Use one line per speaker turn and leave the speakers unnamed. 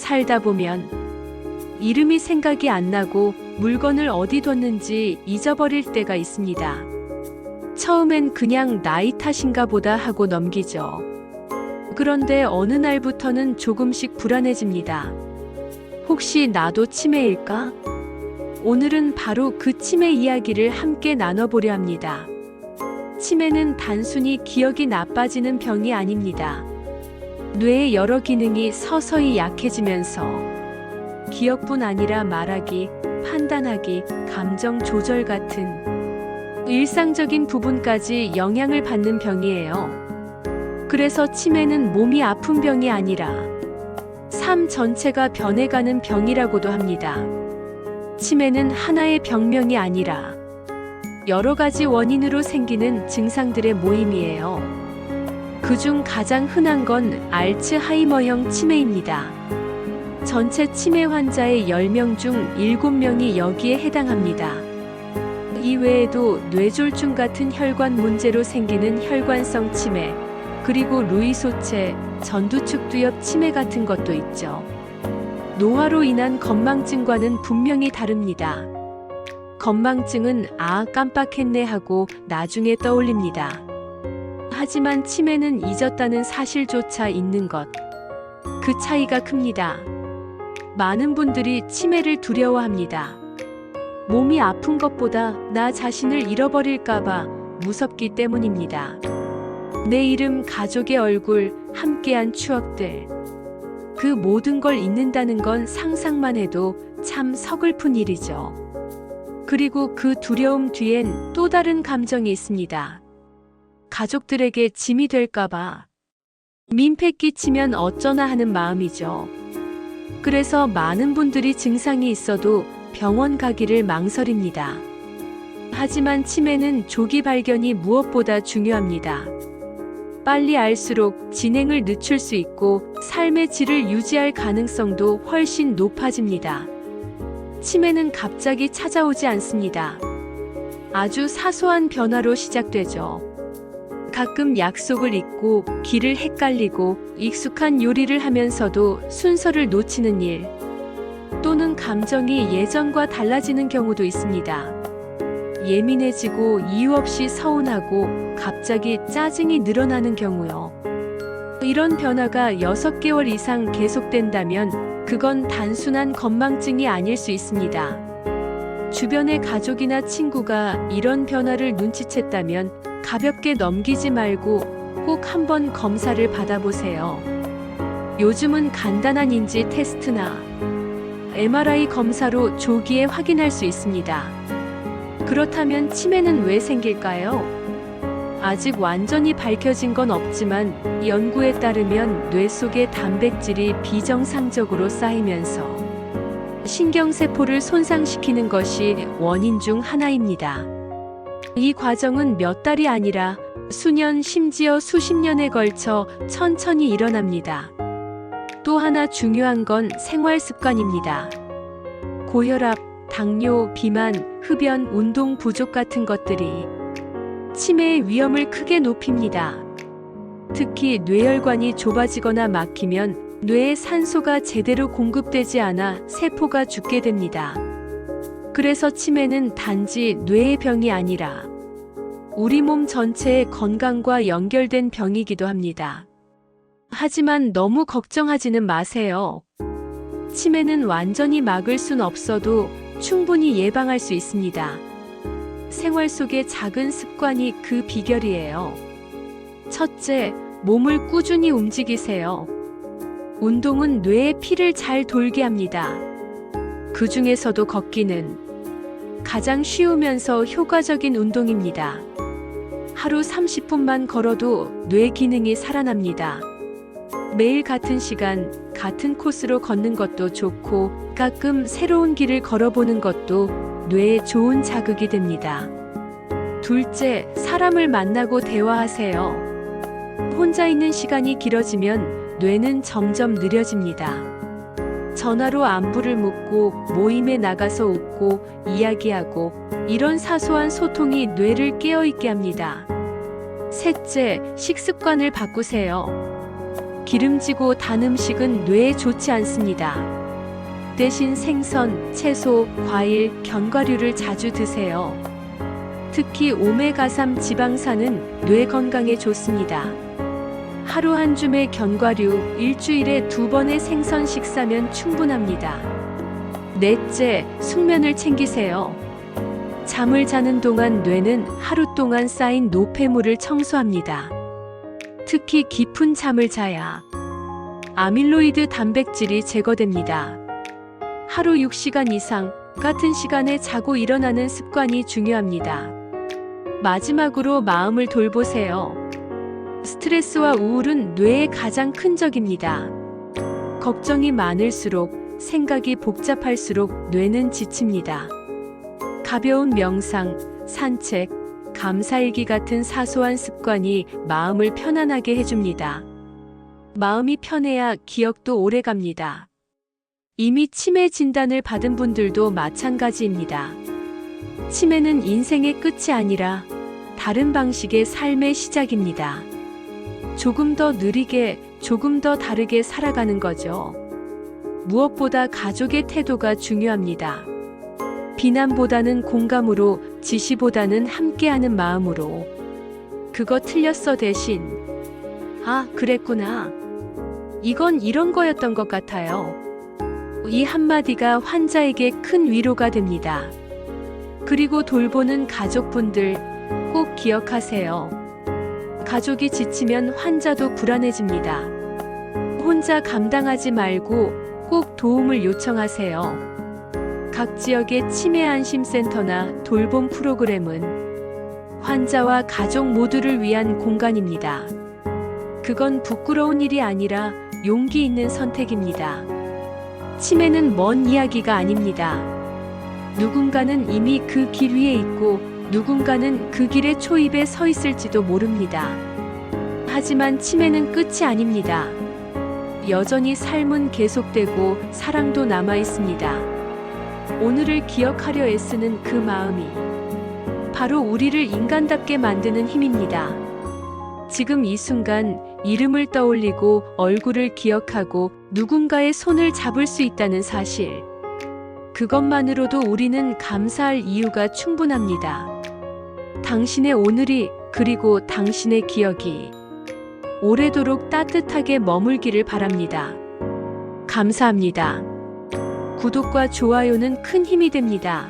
살다 보면 이름이 생각이 안 나고 물건을 어디 뒀는지 잊어버릴 때가 있습니다. 처음엔 그냥 나이 탓인가 보다 하고 넘기죠. 그런데 어느 날부터는 조금씩 불안해집니다. 혹시 나도 치매일까? 오늘은 바로 그 치매 이야기를 함께 나눠보려 합니다. 치매는 단순히 기억이 나빠지는 병이 아닙니다. 뇌의 여러 기능이 서서히 약해지면서 기억뿐 아니라 말하기, 판단하기, 감정 조절 같은 일상적인 부분까지 영향을 받는 병이에요. 그래서 치매는 몸이 아픈 병이 아니라 삶 전체가 변해가는 병이라고도 합니다. 치매는 하나의 병명이 아니라 여러 가지 원인으로 생기는 증상들의 모임이에요. 그중 가장 흔한 건 알츠하이머형 치매입니다. 전체 치매 환자의 10명 중 7명이 여기에 해당합니다. 이 외에도 뇌졸중 같은 혈관 문제로 생기는 혈관성 치매, 그리고 루이소체, 전두축두엽 치매 같은 것도 있죠. 노화로 인한 건망증과는 분명히 다릅니다. 건망증은 아, 깜빡했네 하고 나중에 떠올립니다. 하지만 치매는 잊었다는 사실조차 있는 것. 그 차이가 큽니다. 많은 분들이 치매를 두려워합니다. 몸이 아픈 것보다 나 자신을 잃어버릴까봐 무섭기 때문입니다. 내 이름, 가족의 얼굴, 함께한 추억들. 그 모든 걸 잊는다는 건 상상만 해도 참 서글픈 일이죠. 그리고 그 두려움 뒤엔 또 다른 감정이 있습니다. 가족들에게 짐이 될까봐. 민폐 끼치면 어쩌나 하는 마음이죠. 그래서 많은 분들이 증상이 있어도 병원 가기를 망설입니다. 하지만 치매는 조기 발견이 무엇보다 중요합니다. 빨리 알수록 진행을 늦출 수 있고 삶의 질을 유지할 가능성도 훨씬 높아집니다. 치매는 갑자기 찾아오지 않습니다. 아주 사소한 변화로 시작되죠. 가끔 약속을 잊고 길을 헷갈리고 익숙한 요리를 하면서도 순서를 놓치는 일, 또는 감정이 예전과 달라지는 경우도 있습니다. 예민해지고 이유 없이 서운하고 갑자기 짜증이 늘어나는 경우요. 이런 변화가 6개월 이상 계속된다면 그건 단순한 건망증이 아닐 수 있습니다. 주변의 가족이나 친구가 이런 변화를 눈치챘다면 가볍게 넘기지 말고 꼭 한번 검사를 받아보세요. 요즘은 간단한 인지 테스트나 MRI 검사로 조기에 확인할 수 있습니다. 그렇다면 치매는 왜 생길까요? 아직 완전히 밝혀진 건 없지만 연구에 따르면 뇌 속의 단백질이 비정상적으로 쌓이면서 신경세포를 손상시키는 것이 원인 중 하나입니다. 이 과정은 몇 달이 아니라 수년, 심지어 수십 년에 걸쳐 천천히 일어납니다. 또 하나 중요한 건 생활 습관입니다. 고혈압, 당뇨, 비만, 흡연, 운동 부족 같은 것들이 치매의 위험을 크게 높입니다. 특히 뇌혈관이 좁아지거나 막히면 뇌에 산소가 제대로 공급되지 않아 세포가 죽게 됩니다. 그래서 치매는 단지 뇌의 병이 아니라 우리 몸 전체의 건강과 연결된 병이기도 합니다. 하지만 너무 걱정하지는 마세요. 치매는 완전히 막을 순 없어도 충분히 예방할 수 있습니다. 생활 속의 작은 습관이 그 비결이에요. 첫째, 몸을 꾸준히 움직이세요. 운동은 뇌에 피를 잘 돌게 합니다. 그 중에서도 걷기는 가장 쉬우면서 효과적인 운동입니다. 하루 30분만 걸어도 뇌 기능이 살아납니다. 매일 같은 시간, 같은 코스로 걷는 것도 좋고 가끔 새로운 길을 걸어보는 것도 뇌에 좋은 자극이 됩니다. 둘째, 사람을 만나고 대화하세요. 혼자 있는 시간이 길어지면 뇌는 점점 느려집니다. 전화로 안부를 묻고 모임에 나가서 웃고 이야기하고 이런 사소한 소통이 뇌를 깨어있게 합니다. 셋째, 식습관을 바꾸세요. 기름지고 단 음식은 뇌에 좋지 않습니다. 대신 생선, 채소, 과일, 견과류를 자주 드세요. 특히 오메가3 지방산은 뇌 건강에 좋습니다. 하루 한 줌의 견과류, 일주일에 2번의 생선 식사면 충분합니다. 넷째, 숙면을 챙기세요. 잠을 자는 동안 뇌는 하루 동안 쌓인 노폐물을 청소합니다. 특히 깊은 잠을 자야 아밀로이드 단백질이 제거됩니다. 하루 6시간 이상 같은 시간에 자고 일어나는 습관이 중요합니다. 마지막으로 마음을 돌보세요. 스트레스와 우울은 뇌의 가장 큰 적입니다. 걱정이 많을수록, 생각이 복잡할수록 뇌는 지칩니다. 가벼운 명상, 산책, 감사일기 같은 사소한 습관이 마음을 편안하게 해줍니다. 마음이 편해야 기억도 오래 갑니다. 이미 치매 진단을 받은 분들도 마찬가지입니다. 치매는 인생의 끝이 아니라 다른 방식의 삶의 시작입니다. 조금 더 느리게, 조금 더 다르게 살아가는 거죠. 무엇보다 가족의 태도가 중요합니다. 비난보다는 공감으로, 지시보다는 함께하는 마음으로. 그거 틀렸어 대신, 아, 그랬구나. 이건 이런 거였던 것 같아요. 이 한마디가 환자에게 큰 위로가 됩니다. 그리고 돌보는 가족분들 꼭 기억하세요. 가족이 지치면 환자도 불안해집니다. 혼자 감당하지 말고 꼭 도움을 요청하세요. 각 지역의 치매 안심센터나 돌봄 프로그램은 환자와 가족 모두를 위한 공간입니다. 그건 부끄러운 일이 아니라 용기 있는 선택입니다. 치매는 먼 이야기가 아닙니다. 누군가는 이미 그 길 위에 있고 누군가는 그 길의 초입에 서 있을지도 모릅니다. 하지만 치매는 끝이 아닙니다. 여전히 삶은 계속되고 사랑도 남아 있습니다. 오늘을 기억하려 애쓰는 그 마음이 바로 우리를 인간답게 만드는 힘입니다. 지금 이 순간 이름을 떠올리고 얼굴을 기억하고 누군가의 손을 잡을 수 있다는 사실. 그것만으로도 우리는 감사할 이유가 충분합니다. 당신의 오늘이 그리고 당신의 기억이 오래도록 따뜻하게 머물기를 바랍니다. 감사합니다. 구독과 좋아요는 큰 힘이 됩니다.